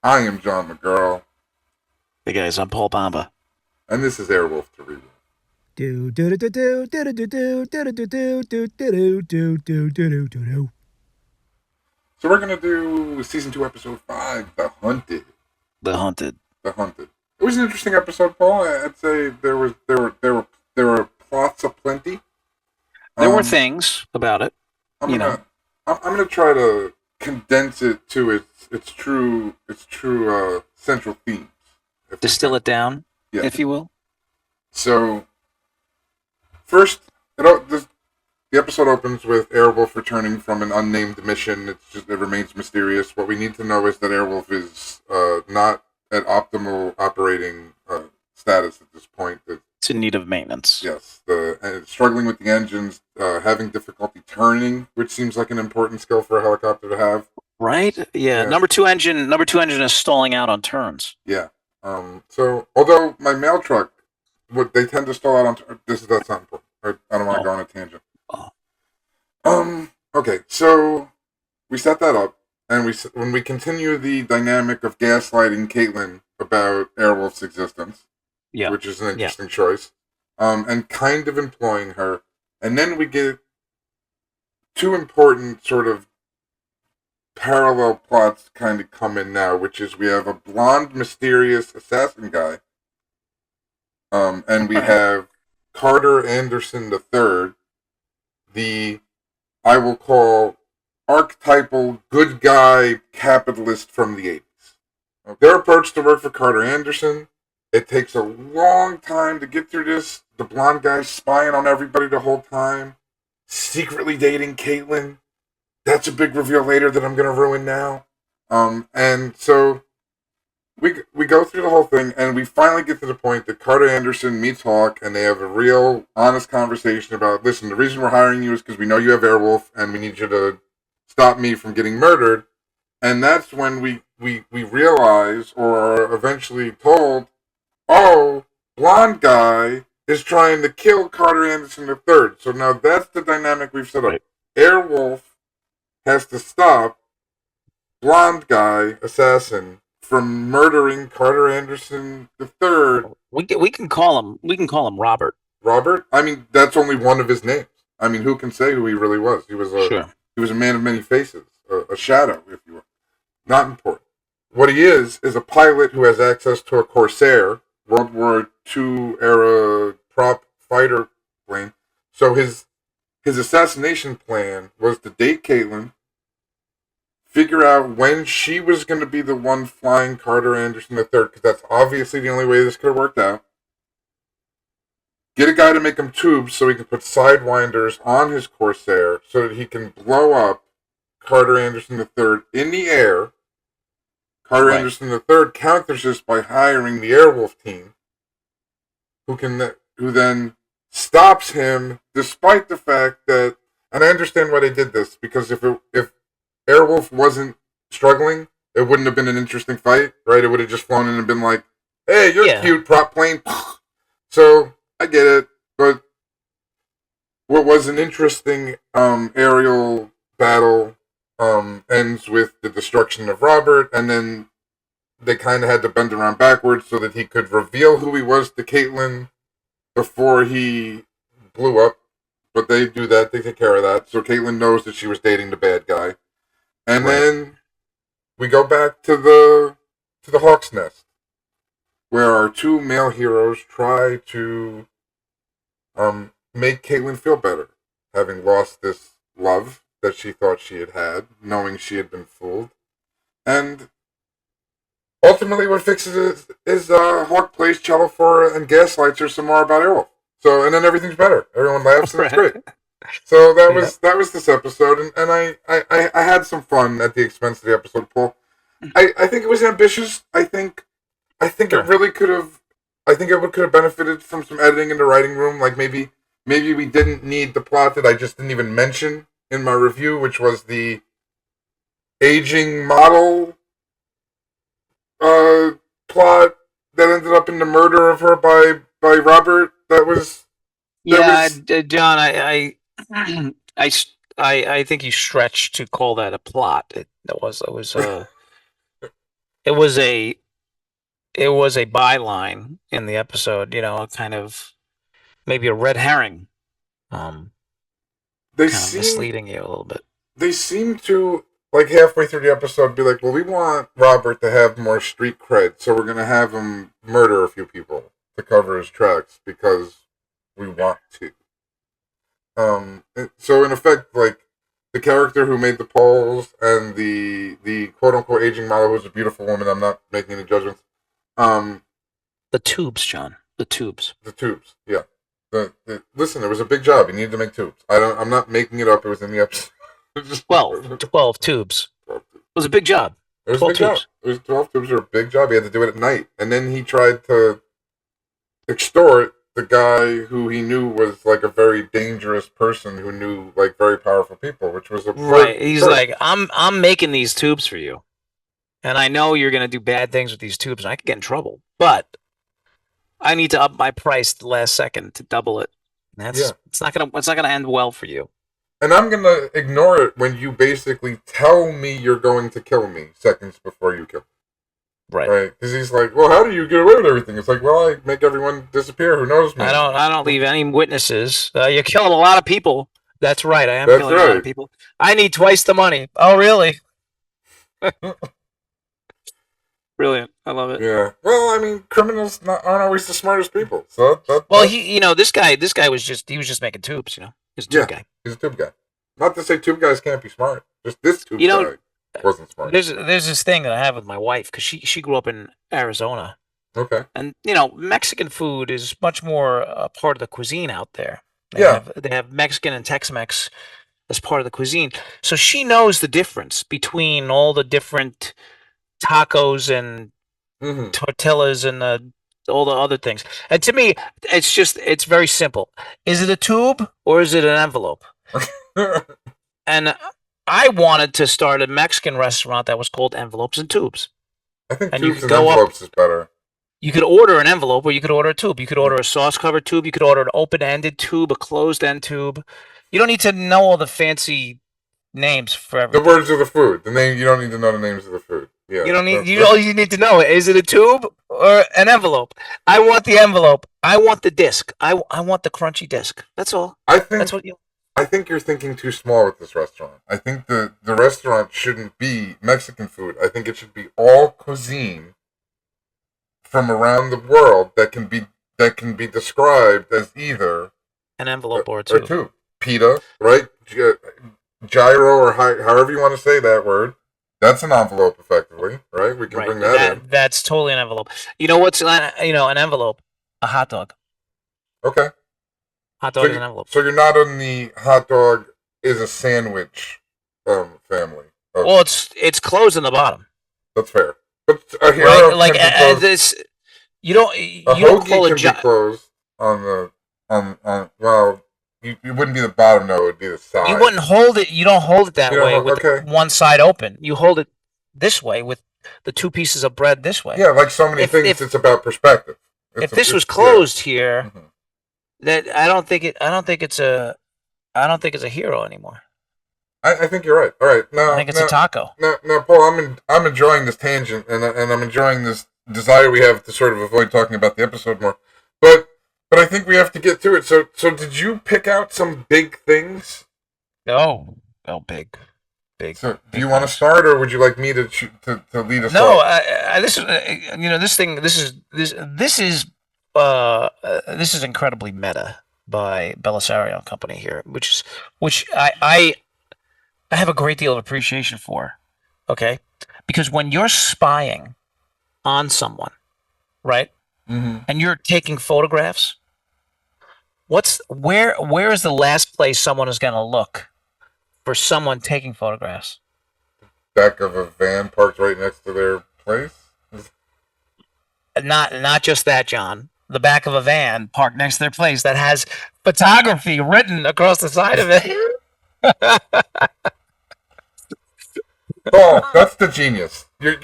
I am John Magerl, Hey guys, I'm Paul Bomba. and this is Airwolf to Rewolf. Do do do do do do do do do do do do do do do do do do. So we're gonna do season 2, episode 5, The Hunted. The Hunted. The Hunted. It was an interesting episode, Paul. I'd say there were plots aplenty. There were Um, things about it, I'm you know, gonna I'm gonna try to condense it to its true central themes, if we distill can. it down, Yeah. if you will. So first, the episode opens with Airwolf returning from an unnamed mission. It remains mysterious. What we need to know is that Airwolf is not at optimal operating status at this point. That It's in need of maintenance. yes, struggling with the engines, having difficulty turning, which seems like an important skill for a helicopter to have. Right? Yeah. Yeah, Number two engine is stalling out on turns. yeah. So although my mail truck, what they tend to stall out on that's not important. I don't want to go Oh. on a tangent. Oh. Okay, so we set that up, and when we continue the dynamic of gaslighting Caitlin about Airwolf's existence, Yeah. which is an Yeah. interesting choice, and kind of employing her, and then we get two important sort of parallel plots kind of come in now, which is we have a blonde, mysterious assassin guy, and we Right. have Carter Anderson III, the I will call archetypal good guy capitalist from the 80s. Their approach to work for Carter Anderson, it takes a long time to get through this. The blonde guy spying on everybody the whole time, secretly dating Caitlin. That's a big reveal later that I'm going to ruin now. And so we go through the whole thing, and we finally get to the point that Carter Anderson meets Hawk, and they have a real, honest conversation about, listen, the reason we're hiring you is because we know you have Airwolf, and we need you to stop me from getting murdered. And that's when we realize, or are eventually told, oh, blonde guy is trying to kill Carter Anderson III. So now that's the dynamic we've set up. Right. Airwolf has to stop blonde guy assassin from murdering Carter Anderson III. We can call him Robert. Robert? I mean, that's only one of his names. I mean, who can say who he really was? Sure. He was a man of many faces, a shadow, if you will. Not important. What he is a pilot who has access to a Corsair, World War II era prop fighter plane. So his assassination plan was to date Caitlin, figure out when she was going to be the one flying Carter Anderson III, because that's obviously the only way this could have worked out. Get a guy to make him tubes so he can put sidewinders on his Corsair so that he can blow up Carter Anderson III in the air. Carter Right. Anderson III counters this by hiring the Airwolf team, who then stops him, despite the fact that, and I understand why they did this, because if Airwolf wasn't struggling, it wouldn't have been an interesting fight, right? It would have just flown in and been like, "Hey, you're Yeah. cute, prop plane." So I get it, but what was an interesting aerial battle ends with the destruction of Robert, and then they kind of had to bend around backwards so that he could reveal who he was to Caitlin before he blew up. But they do that; they take care of that, so Caitlin knows that she was dating the bad guy. And Right. then we go back to the Hawk's Nest, where our two male heroes try to make Caitlin feel better, having lost this love that she thought she had, knowing she had been fooled. And ultimately, what fixes it is Hawk plays cello for her and gaslights her some more about Airwolf. So, and then everything's better. Everyone laughs and it's Right. great. So that Yeah. was this episode, and I had some fun at the expense of the episode, Paul. I think it was ambitious. I think Sure. it really could have. I think it could have benefited from some editing in the writing room. Like maybe we didn't need the plot that I just didn't even mention in my review, which was the aging model plot that ended up in the murder of her by Robert. Yeah, Was John, I think you stretched to call that a plot. It was it was a byline in the episode, kind of maybe a red herring, They kind of misleading you a little bit. They seem to, like, halfway through the episode, be like, well, we want Robert to have more street cred, so we're going to have him murder a few people to cover his tracks because we want to. So in effect, like, the character who made the polls and the quote-unquote aging model, who's a beautiful woman, I'm not making any judgments. The tubes, John. The tubes. The tubes, yeah. Listen, it was a big job. You needed to make tubes. I'm not making it up. It was in the episode. 12 tubes. It was a big job. It was a big job. It was 12 tubes were a big job. He had to do it at night. And then he tried to extort the guy who he knew was like a very dangerous person who knew like very powerful people, which was a right. He's like, I'm making these tubes for you, and I know you're gonna do bad things with these tubes, and I could get in trouble, but I need to up my price the last second to double it. It's not gonna end well for you. And I'm gonna ignore it when you basically tell me you're going to kill me seconds before you kill me. Right, because he's like, well, how do you get away with everything? It's like, well, I make everyone disappear who knows me. I don't leave any witnesses. You're killing a lot of people. That's right. I am killing a lot of people. I need twice the money. Oh, really? Brilliant. I love it. Yeah. Well, I mean, criminals aren't always the smartest people. So this guy was just making tubes. He's a tube guy. He's a tube guy. Not to say tube guys can't be smart. Just this tube guy wasn't smart. There's this thing that I have with my wife because she grew up in Arizona. Okay. And Mexican food is much more a part of the cuisine out there. They have Mexican and Tex-Mex as part of the cuisine. So she knows the difference between all the different tacos and tortillas and all the other things. And to me, it's very simple. Is it a tube or is it an envelope? And I wanted to start a Mexican restaurant that was called Envelopes and Tubes. I think tubes and envelopes is better. You could order an envelope or you could order a tube. You could order a sauce-covered tube. You could order an open-ended tube, a closed-end tube. You don't need to know all the fancy names for everything. The words of the food. The name. You don't need to know the names of the food. Yeah. You don't need. All you need to know is it a tube or an envelope. I want the envelope. I want the disc. I want the crunchy disc. That's all. I think you're thinking too small with this restaurant. I think the restaurant shouldn't be Mexican food. I think it should be all cuisine from around the world that can be described as either an envelope or a tube. Pita, right? Gyro, or however you want to say that word. That's an envelope, effectively, right? We can bring that in. That's totally an envelope. You know what's an envelope? A hot dog. Okay. Hot dog is an envelope. So you're not on the hot dog is a sandwich family. Well, it's closed in the bottom. That's fair. But a hero this you don't call it closed on well, you wouldn't be the bottom, no, it would be the side. You wouldn't hold it. You don't hold it that way with one side open. You hold it this way with the two pieces of bread this way. Yeah, like so many things, it's about perspective. If this was closed here, that I don't think it's a hero anymore. I think you're right. All right, now I think it's a taco. Now, Paul, I'm enjoying this tangent, and I'm enjoying this desire we have to sort of avoid talking about the episode more. But I think we have to get to it. So did you pick out some big things? No, big. So do you want to start, or would you like me to lead us? No, off? This is incredibly meta by Belisario Company here, which I have a great deal of appreciation for. Okay, because when you're spying on someone, right, and you're taking photographs, where is the last place someone is going to look for someone taking photographs? Back of a van parked right next to their place. Not just that, John. The back of a van parked next to their place that has photography written across the side of it. Oh, that's the genius. You're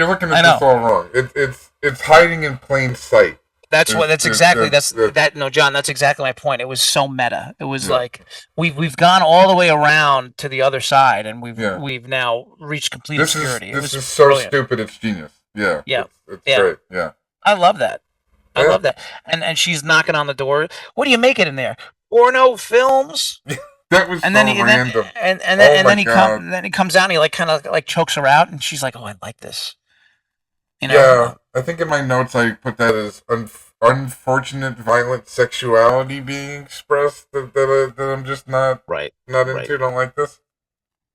looking at this all wrong. It's hiding in plain sight. John, that's exactly my point. It was so meta. It was like we've gone all the way around to the other side, and we've now reached complete obscurity. This is so brilliant. Stupid, it's genius. Yeah. Yeah. It's Yeah. great. Yeah. I love that. I love that. And she's knocking on the door. What do you make it in there? Porno films? That was And so then he, random. and then he comes out and he like kind of like chokes her out and she's like, "Oh, I like this." You know? Yeah, I think in my notes I put that as unfortunate violent sexuality being expressed that I'm just not Right. into. Don't like this.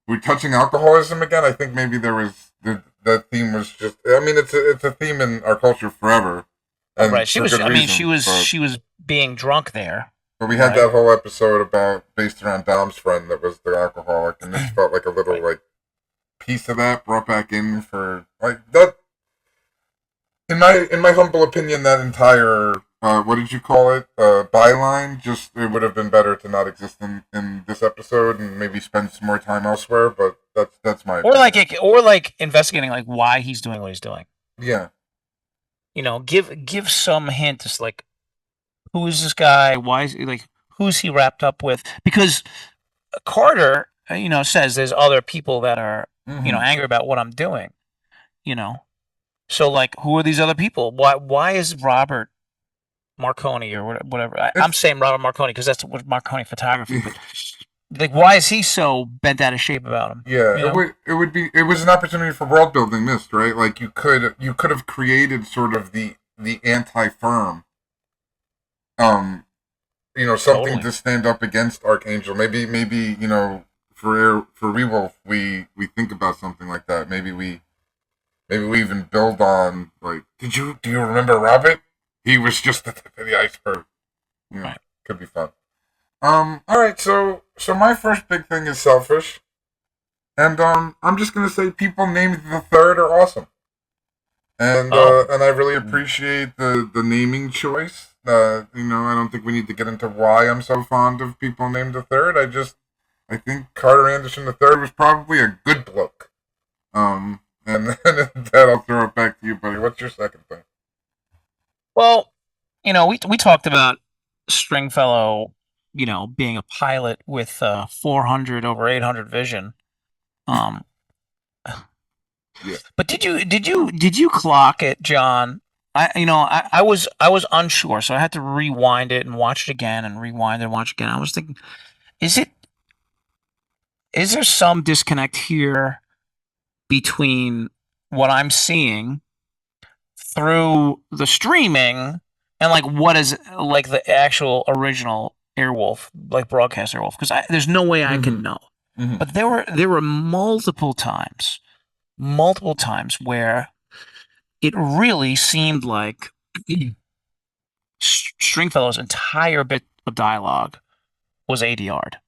We're touching alcoholism again. I think maybe there was that theme was just. I mean, it's a theme in our culture forever. And right. She for was. good I mean, reason, she was being drunk there. But we had right. that whole episode based around Dom's friend that was the alcoholic, and this felt like a little like piece of that brought back in for like that. In my humble opinion, that entire what did you call it? Byline, just it would have been better to not exist in this episode and maybe spend some more time elsewhere. But that's my opinion. Or like investigating like why he's doing what he's doing. Yeah. You know, give some hint as like who is this guy? Why is he like who's he wrapped up with? Because Carter, says there's other people that are angry about what I'm doing. So like who are these other people? Why is Robert Marconi or whatever? I'm saying Robert Marconi because that's what Marconi photography. But like, why is he so bent out of shape about him? Yeah, it was an opportunity for world building. Missed, right? Like you could have created sort of the anti-firm, something Totally. to stand up against Archangel. Maybe for Rewolf we think about something like that. Maybe we even build on like, do you remember Robert? He was just the tip of the iceberg. Right. Could be fun. All right, so my first big thing is selfish, and I'm just gonna say people named the third are awesome, and I really appreciate the naming choice. I don't think we need to get into why I'm so fond of people named the third. I think Carter Anderson the third was probably a good bloke. And then that I'll throw it back to you, buddy. What's your second thing? Well, we talked about Stringfellow, being a pilot with 400 over 800 vision. Yeah. But did you clock it, John? I was unsure, so I had to rewind it and watch it again and rewind it and watch it again. I was thinking, is there some disconnect here between what I'm seeing through the streaming and like what is like the actual original Airwolf, like broadcast Airwolf? Because there's no way I can know. Mm-hmm. But there were multiple times where it really seemed like Stringfellow's entire bit of dialogue was ADR'd.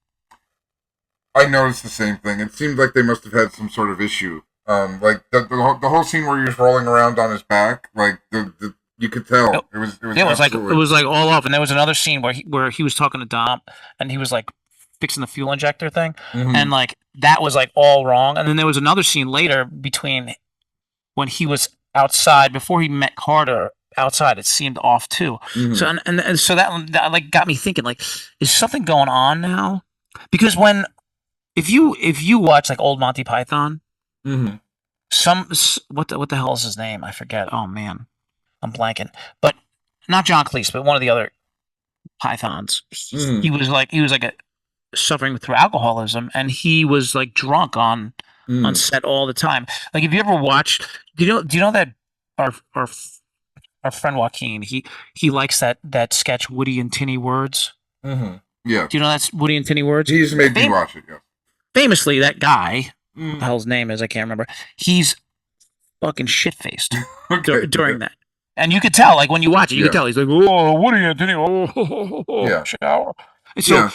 I noticed the same thing. It seemed like they must have had some sort of issue. Like the whole scene where he was rolling around on his back, like you could tell it was like all off. And there was another scene where he was talking to Dom and he was like fixing the fuel injector thing, and like that was like all wrong. And then there was another scene later between when he was outside before he met Carter outside. It seemed off too. So and so that like got me thinking, like, is something going on now? Because if you watch like old Monty Python, what the hell is his name? I forget. Oh man, I'm blanking. But not John Cleese, but one of the other Pythons. He was like suffering through alcoholism, and he was like drunk on set all the time. Like, if you ever watched, do you know that our friend Joaquin, he likes that sketch Woody and Tinny Words. Yeah. Do you know that's Woody and Tinny Words? He's made me watch it. Yeah. Famously, that guy, what the hell his name is, I can't remember. He's fucking shit-faced during that. And you could tell, like, when you watch it, you could tell. He's like, oh, Woody and Tinny, shower. And so,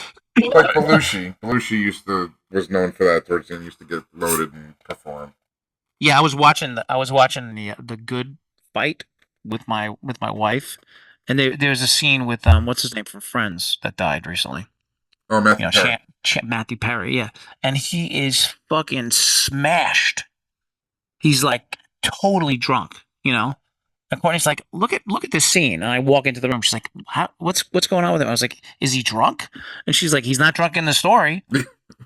like Belushi. Belushi was known for that towards the end. Used to get loaded and perform. Yeah, I was watching the Good Fight with my wife, and there's a scene with what's his name from Friends that died recently. Oh, Matthew Perry. Matthew Perry, yeah, and he is fucking smashed. He's like totally drunk, And Courtney's like, look at this scene, and I walk into the room. She's like, what's going on with him? I was like, is he drunk? And she's like, he's not drunk in the story. I was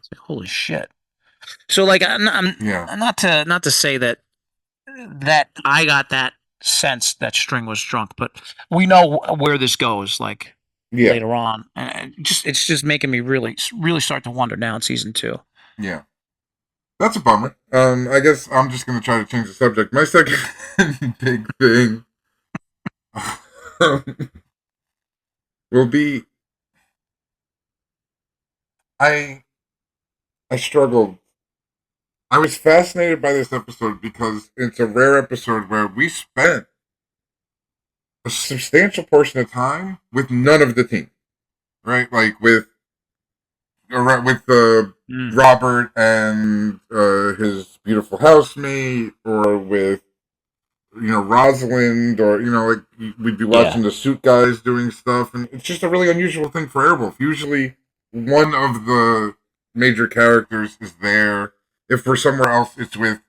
like, holy shit. So like, I'm not to say that that I got that sense that String was drunk, but we know where this goes. Like later on, and it's just making me really start to wonder now in season 2. Yeah. That's a bummer. I guess I'm just going to try to change the subject. My second big thing will be I struggled. I was fascinated by this episode because it's a rare episode where we spent a substantial portion of time with none of the team, right? Like with Robert and his beautiful housemate, or with Rosalind, or like we'd be watching the suit guys doing stuff, and it's just a really unusual thing for Airwolf. Usually, one of the major characters is there. If we're somewhere else, it's with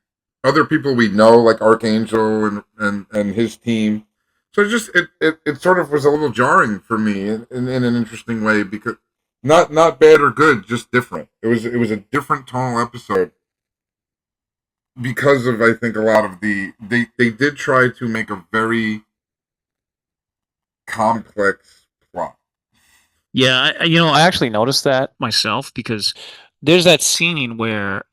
other people we know, like Archangel and his team. So it sort of was a little jarring for me in an interesting way, because not bad or good, just different. It was a different tonal episode because of, I think, a lot of they did try to make a very complex plot. Yeah, I actually noticed that myself, because there's that scene where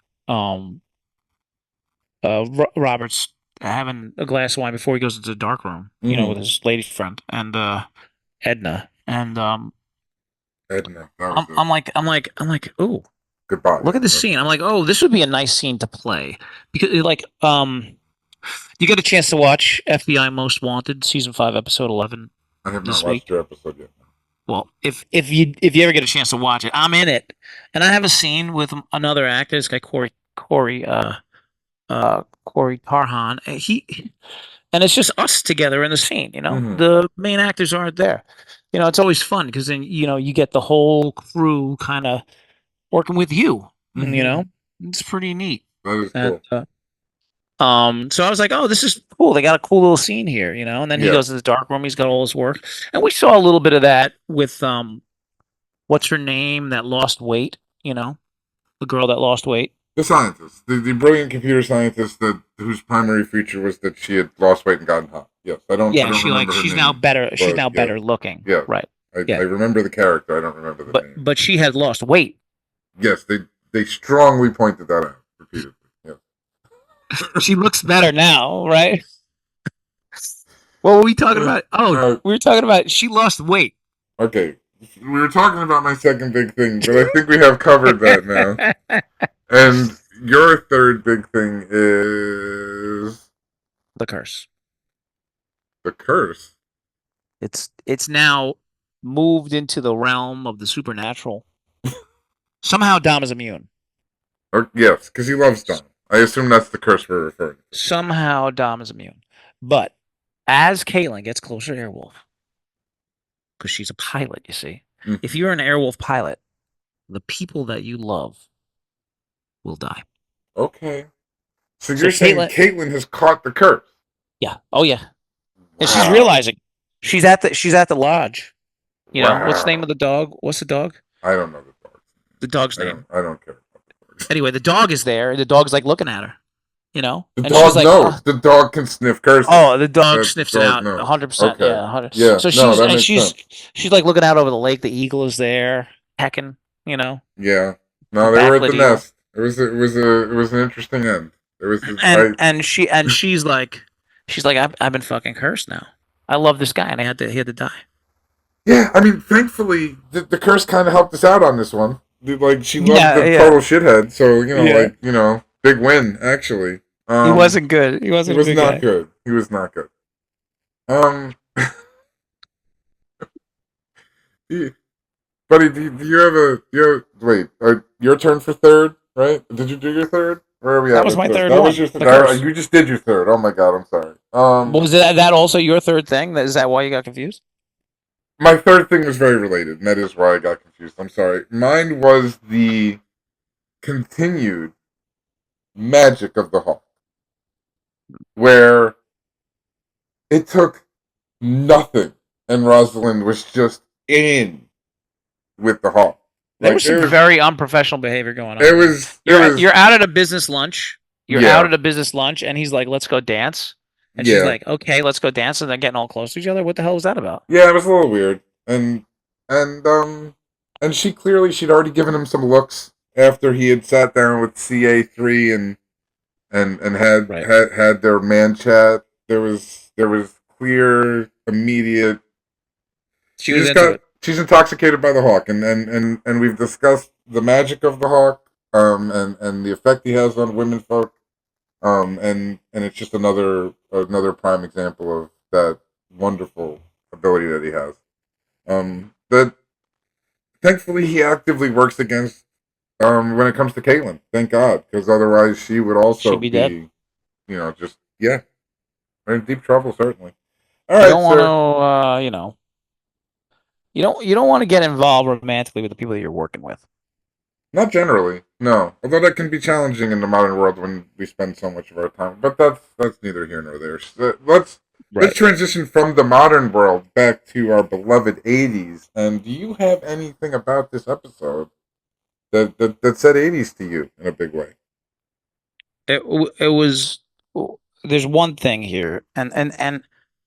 Robert's having a glass of wine before he goes into the dark room, with his lady friend and Edna, and Edna. I'm like, ooh, goodbye. Look at the scene. I'm like, oh, this would be a nice scene to play, because you get a chance to watch FBI Most Wanted season 5 episode 11. I have not watched your episode yet. Well, if you ever get a chance to watch it, I'm in it, and I have a scene with another actor, this guy Corey Tarhan. And it's just us together in the scene. The main actors aren't there. It's always fun, because then you get the whole crew kind of working with you. It's pretty neat. That is cool. So I was like, oh, this is cool. They got a cool little scene here, and then he goes to the dark room. He's got all his work, and we saw a little bit of that with what's her name that lost weight? The girl that lost weight. The scientist, the brilliant computer scientist whose primary feature was that she had lost weight and gotten hot. Yes, I don't. Yeah, I don't remember her she's name, now better. She's now but, better looking. Yeah, right. I remember the character. I don't remember the name. But she had lost weight. Yes, they strongly pointed that out repeatedly. Yeah. She looks better now, right? What were we talking about? Oh, we were talking about she lost weight. Okay, we were talking about my second big thing, but I think we have covered that now. And your third big thing is the curse. The curse? It's now moved into the realm of the supernatural. Somehow Dom is immune. Yes, because he loves Dom. I assume that's the curse we're referring to. Somehow Dom is immune. But as Caitlin gets closer to Airwolf, because she's a pilot, you see, if you're an Airwolf pilot, the people that you love will die. Okay. So you're saying Caitlin has caught the curse? Yeah. Oh yeah. And she's realizing she's at the lodge. What's the name of the dog? What's the dog? I don't know the dog. The dog's name. I don't care. Anyway, the dog is there, and the dog's like looking at her. The dog knows. The dog can sniff curses. Oh, the dog sniffs it out 100%. Okay. Yeah, 100%. Yeah. So she's like looking out over the lake. The eagle is there, hecking. Yeah. No, they were at the nest. It was an interesting end. She's like I've been fucking cursed now. I love this guy, and he had to die. Yeah, I mean, thankfully the curse kind of helped us out on this one. Like, she loved the total shithead, so big win actually. He wasn't good. He was not good. He was not good. Buddy, do you have wait, your turn for third, right? Did you do your third? Where are we at? That was my third one. Was your third. You just did your third. Oh my god, I'm sorry. Was that also your third thing? Is that why you got confused? My third thing was very related, and that is why I got confused. I'm sorry. Mine was the continued magic of the Hawk, where it took nothing, and Rosalind was just in with the Hawk. There was some very unprofessional behavior going on. You're out at a business lunch. You're out at a business lunch, and he's like, "Let's go dance," and she's Yeah. like, "Okay, let's go dance," and they're getting all close to each other. What the hell was that about? Yeah, it was a little weird. And she'd already given him some looks after he had sat down with CA3 and Right. had their man chat. There was clear, immediate. She was into it. She's intoxicated by the hawk, and we've discussed the magic of the hawk, and the effect he has on women folk, and it's just another prime example of that wonderful ability that he has. That thankfully he actively works against when it comes to Caitlyn. Thank God, because otherwise she would also She'd be dead. Just we're in deep trouble certainly. All You right, don't sir. want to, you don't want to get involved romantically with the people that you're working with. Not generally, no. Although that can be challenging in the modern world when we spend so much of our time. But that's neither here nor there. So let's transition from the modern world back to our beloved '80s. And do you have anything about this episode that said '80s to you in a big way? It was. There's one thing here, and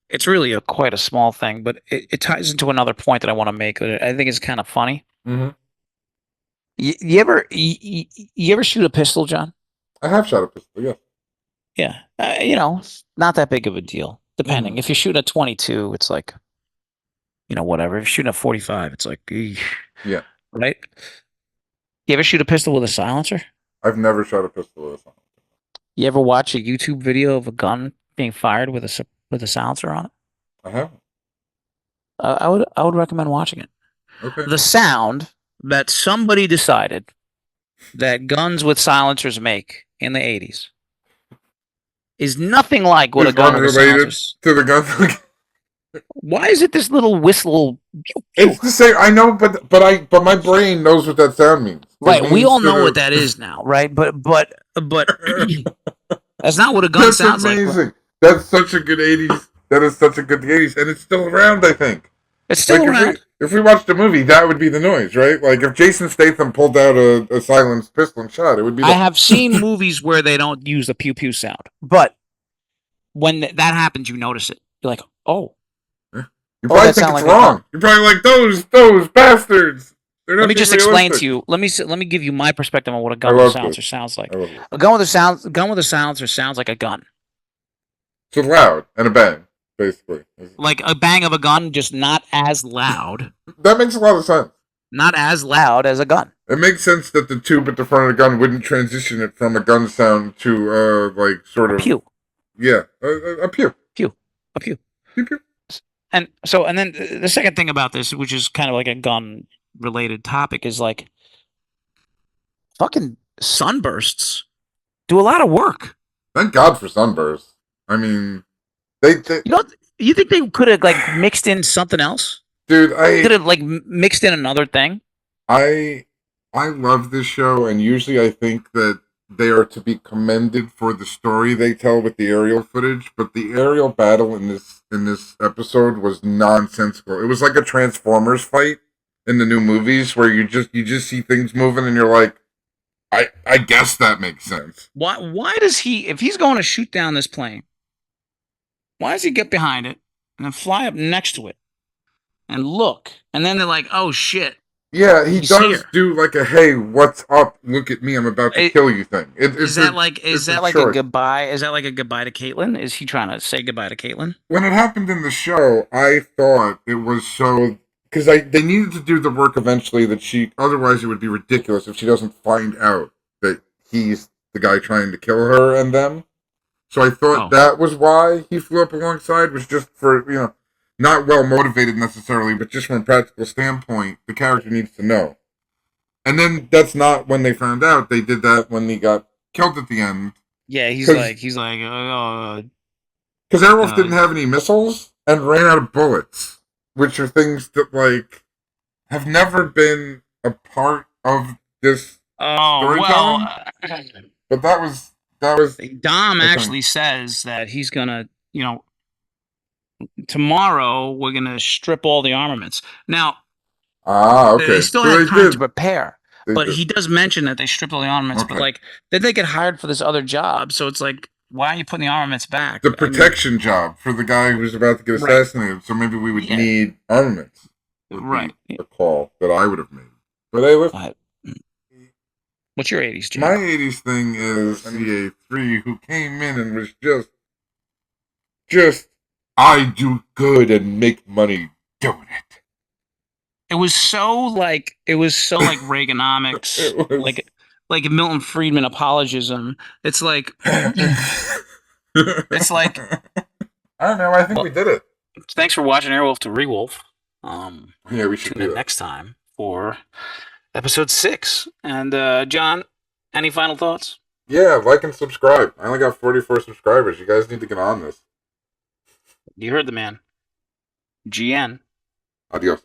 it's really quite a small thing, but it ties into another point that I want to make that I think is kind of funny. Mm-hmm. You ever shoot a pistol, John? I have shot a pistol, yes. Yeah, it's not that big of a deal. Depending, Mhm. if you're shooting a 22, it's like, whatever. If you're shooting a 45, it's like, eesh, Yeah. right? You ever shoot a pistol with a silencer? I've never shot a pistol with a silencer. You ever watch a YouTube video of a gun being fired with a silencer on it? I haven't. I would recommend watching it. Okay. The sound that somebody decided that guns with silencers make in the 80s is nothing like what a gun with a silencer. To the gun. Why is it this little whistle? It's the same. I know, but my brain knows what that sound means. Right, we all know what that is now, right? But that's not what a gun sounds like. That's amazing. That's such a good '80s. That is such a good '80s, and it's still around. I think it's still around. If we watched a movie, that would be the noise, right? Like if Jason Statham pulled out a silenced pistol and shot, it would be. I have seen movies where they don't use the pew pew sound, but when that happens, you notice it. You're like, oh. You probably think it's wrong. You're probably like those bastards. Let me just explain to you. Let me give you my perspective on what a gun with a silencer sounds like. A gun with a silencer sounds like a gun. So loud and a bang, basically. Like a bang of a gun, just not as loud. That makes a lot of sense. Not as loud as a gun. It makes sense that the tube at the front of the gun wouldn't transition it from a gun sound to like sort of pew. Yeah, a pew. A pew. Pew. And then the second thing about this, which is kind of like a gun related topic, is like fucking sunbursts do a lot of work. Thank God for sunbursts. I mean, you think they could have like mixed in something else? Dude, I could have like mixed in another thing. I love this show, and usually I think that they are to be commended for the story they tell with the aerial footage, but the aerial battle in this episode was nonsensical. It was like a Transformers fight in the new movies where you just see things moving and you're like, I guess that makes sense. Why does he, if he's going to shoot down this plane, why does he get behind it and then fly up next to it and look, and then they're like, oh shit. Yeah, he does do like a "Hey, what's up? Look at me! I'm about to kill you" thing. Is that like a goodbye? Is that like a goodbye to Caitlyn? Is he trying to say goodbye to Caitlyn? When it happened in the show, I thought it was so because they needed to do the work eventually otherwise it would be ridiculous if she doesn't find out that he's the guy trying to kill her and them. So I thought that was why he flew up alongside, was just for not well motivated necessarily, but just from a practical standpoint, the character needs to know. And then that's not when they found out. They did that when he got killed at the end. Yeah, he's like, because Airwolf didn't have any missiles and ran out of bullets, which are things that like have never been a part of this storytelling. But that was Dom actually says that he's gonna, tomorrow we're gonna strip all the armaments. Now, okay. they still had time to prepare. But he does mention that they stripped all the armaments. Okay. But like, then they get hired for this other job. So it's like, why are you putting the armaments back? The protection job for the guy who's about to get assassinated. So maybe we would need armaments. Right. A call that I would have made. But hey, listen. What's your 80s, Jim? My 80s thing is CA3, who came in and was just, I do good and make money doing it. It was so like Reaganomics, like Milton Friedman apologism. It's like, it's like, I don't know. I think we did it. Thanks for watching Airwolf to Rewolf. Yeah, we should tune in next time for episode 6. And John, any final thoughts? Yeah, like and subscribe. I only got 44 subscribers. You guys need to get on this. You heard the man. GN. Adios.